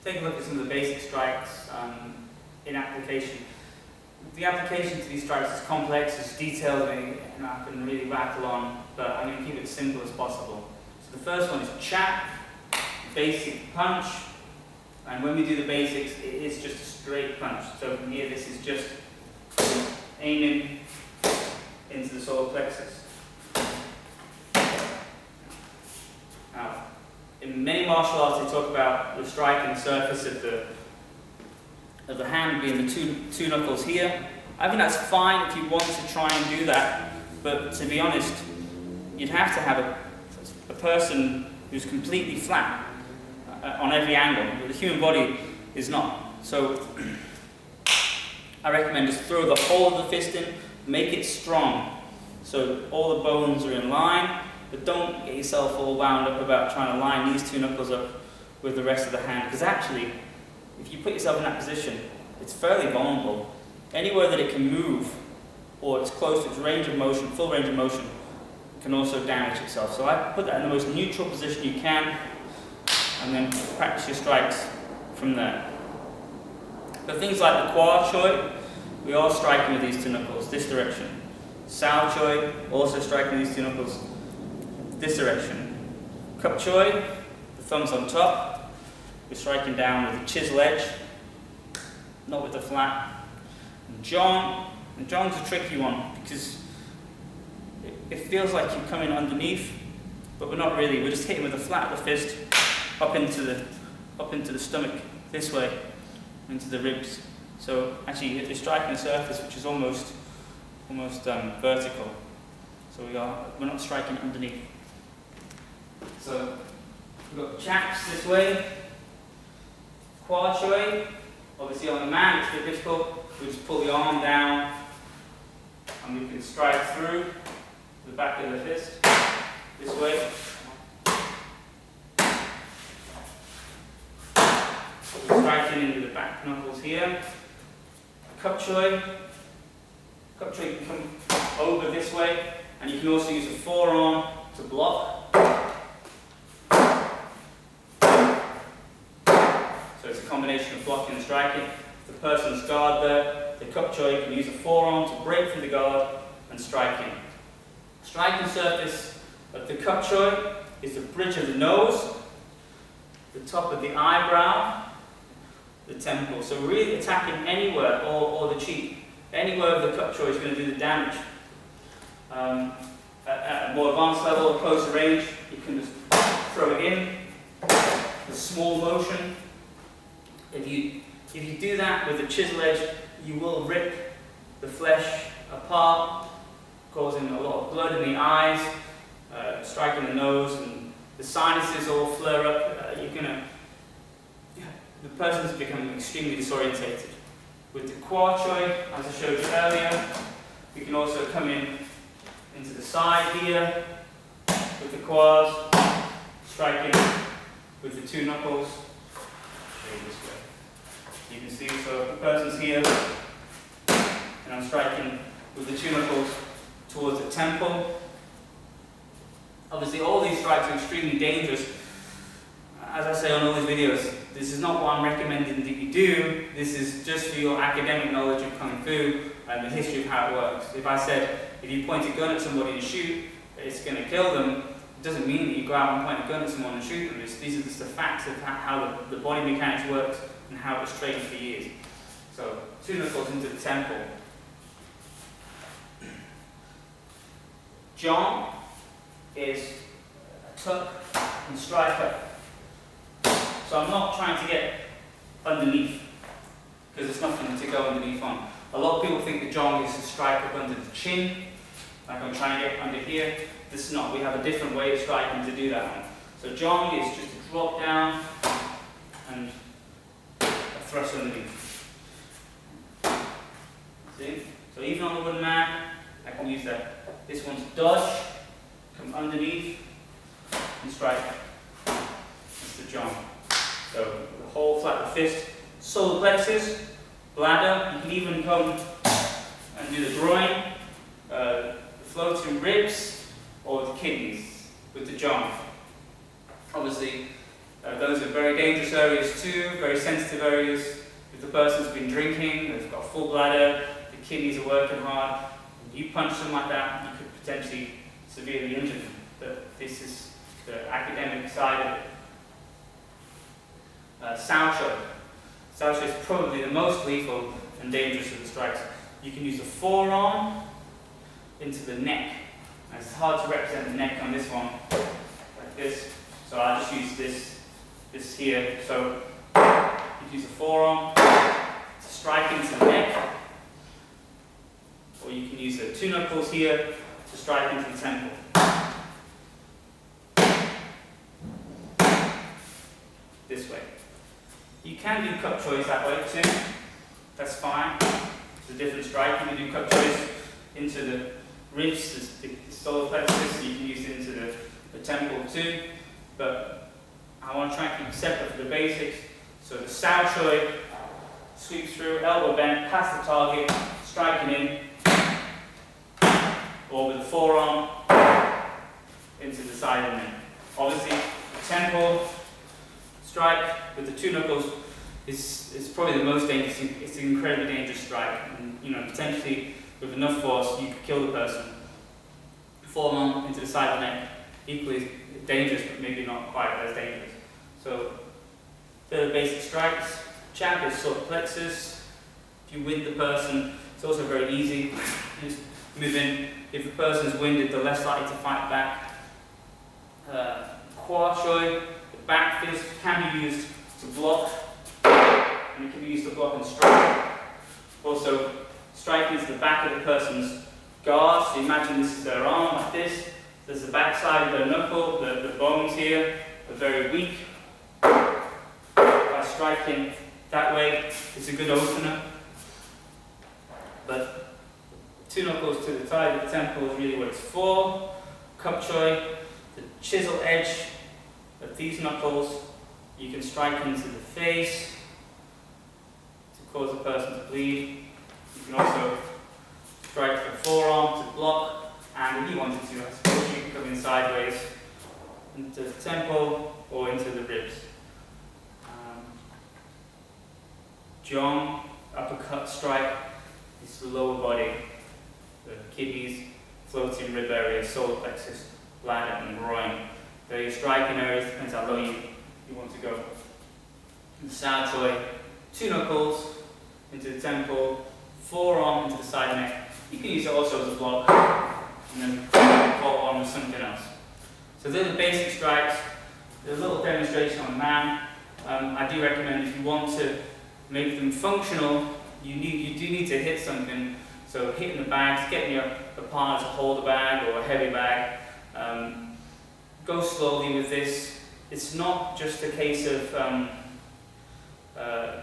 take a look at some of the basic strikes in application. The application to these strikes is complex, it's detailed, and I can really rattle on, but I'm going to keep it as simple as possible. So the first one is Chap, basic punch, and when we do the basics, it is just a straight punch. So from here, this is just aiming into the solar plexus. Now, in many martial arts, they talk about the striking surface of the hand being the two knuckles here. I think that's fine if you want to try and do that, but to be honest, you'd have to have a person who's completely flat on every angle, but the human body is not. So I recommend just throw the whole of the fist in, make it strong, so all the bones are in line, but don't get yourself all wound up about trying to line these two knuckles up with the rest of the hand, because actually, if you put yourself in that position, it's fairly vulnerable. Anywhere that it can move, or it's close to its range of motion, full range of motion, can also damage itself. So I put that in the most neutral position you can, and then practice your strikes from there. But things like the Quad Choy, we are striking with these two knuckles, this direction. Sao Choy, also striking with these two knuckles, this direction. Cup Choy, the thumb's on top, we're striking down with the chisel edge, not with the flat. And Jong, and Jong's a tricky one because it feels like you're coming underneath, but we're not really. We're just hitting with the flat of the fist up into the stomach this way, into the ribs. So actually, you're striking a surface which is almost vertical. So we're not striking underneath. So we've got chaps this way, Quad Choy. Obviously on the man it's a bit difficult. We just pull the arm down, and we can strike through the back of the fist this way. We're striking into the back knuckles here. Cup Choy. Cup Choy can come over this way, and you can also use a forearm to block. So it's a combination of blocking and striking. If the person's guard there, the Cup Choy can use a forearm to break through the guard and strike in. Striking surface of the Cup Choy is the bridge of the nose, the top of the eyebrow, the temple. So we're really attacking anywhere, or the cheek. Anywhere of the Cup Choy is going to do the damage. At a more advanced level, a closer range, you can just throw it in, a small motion. If you do that with the chisel edge, you will rip the flesh apart, causing a lot of blood in the eyes, striking the nose, and the sinuses all flare up. The person's becoming extremely disorientated. With the Quad Choy, as I showed you earlier, we can also come into the side here with the quads, striking with the two knuckles. I'll show you this way. You can see, so if the person's here, and I'm striking with the two knuckles towards the temple. Obviously, all these strikes are extremely dangerous. As I say on all these videos, this is not what I'm recommending that you do. This is just for your academic knowledge of Kung Fu and the history of how it works. If I said, if you point a gun at somebody and shoot, it's going to kill them, it doesn't mean that you go out and point a gun at someone and shoot them. These are just the facts of how the body mechanics works and how it was trained for years. So, two knuckles into the temple. Jong is a tuck and strike up. So I'm not trying to get underneath, because there's nothing to go underneath on. A lot of people think the Jong is to strike up under the chin, like I'm trying to get under here. This is not. We have a different way of striking to do that one. So Jong is just a drop down and a thrust underneath. See? So even on the wooden man, I can use that. This one's dodge, come underneath, and strike. That's the Jong. So the whole flat of the fist, solar plexus, bladder. You can even come and do the groin, the floating ribs, or the kidneys with the Jong. Obviously, Those are very dangerous areas too, very sensitive areas. If the person's been drinking, they've got a full bladder, the kidneys are working hard, and you punch them like that, you could potentially severely injure them. But this is the academic side of it. Sao Choy. Sao Choy is probably the most lethal and dangerous of the strikes. You can use the forearm into the neck. And it's hard to represent the neck on this one, like this. So I'll just use this here. So you can use the forearm to strike into the neck, or you can use the two knuckles here to strike into the temple. This way. You can do cup choys that way too. That's fine. It's a different strike. You can do cup choys into the ribs, the solar plexus. You can use it into the temple too. But I want to try and keep it separate for the basics. So the Sao Choy sweeps through, elbow bent, past the target, striking in, or with the forearm into the side of the neck. Obviously, the temple strike with the two knuckles is probably the most dangerous. It's an incredibly dangerous strike, and potentially with enough force you could kill the person. Forearm into the side of the neck, equally dangerous, but maybe not quite as dangerous. So they're the basic strikes. Chap is solar plexus. If you wind the person, it's also very easy. Just move in. If the person's winded, they're less likely to fight back. Qua Choy, the back fist, can be used to block, and it can be used to block and strike. Also, strike into the back of the person's guard. So imagine this is their arm, like this. There's the back side of their knuckle, the bones here are very weak. By striking that way, it's a good opener. But two knuckles to the side of the temple is really what it's for. Cup Choy, the chisel edge of these knuckles, you can strike into the face to cause the person to bleed. You can also strike the forearm to block. And if you wanted to, I suppose you can come in sideways into the temple or into the ribs. Qigong, Uppercut Strike, is the lower body, the kidneys, floating rib area, solar plexus, bladder and groin. They're your striking areas, depends how low you want to go. The Sao Choy, two knuckles into the temple, forearm into the side neck. You can use it also as a block, and then follow on with something else. So they're the basic strikes. There's a little demonstration on the man. I do recommend if you want to make them functional, you do need to hit something. So hitting the bags, getting a partner to hold a bag or a heavy bag. Go slowly with this. It's not just a case of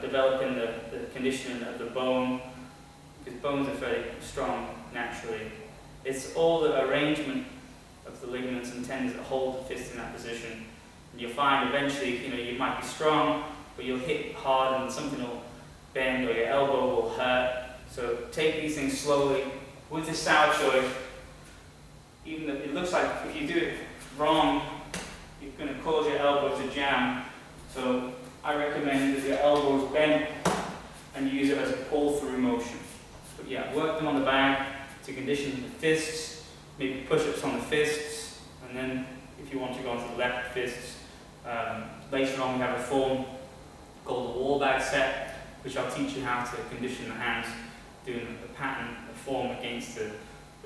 developing the condition of the bone, because bones are very strong naturally. It's all the arrangement of the ligaments and tendons that hold the fist in that position. And you'll find eventually, you might be strong, but you'll hit hard and something will bend or your elbow will hurt. So take these things slowly. With the Sao Choy, even though it looks like if you do it wrong, you're going to cause your elbow to jam. So I recommend that your elbow is bent and you use it as a pull-through motion. But yeah, work them on the bag to condition the fists, maybe push-ups on the fists, and then if you want to go onto the left fists, later on we have a form called the wall bag set, which I'll teach you how to condition the hands, doing a pattern, a form against the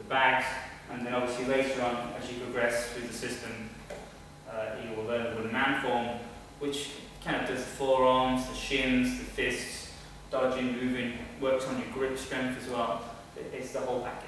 bags, and then obviously later on, as you progress through the system, you will learn the wooden man form, which kind of does the forearms, the shins, the fists, dodging, moving, works on your grip strength as well. It's the whole package.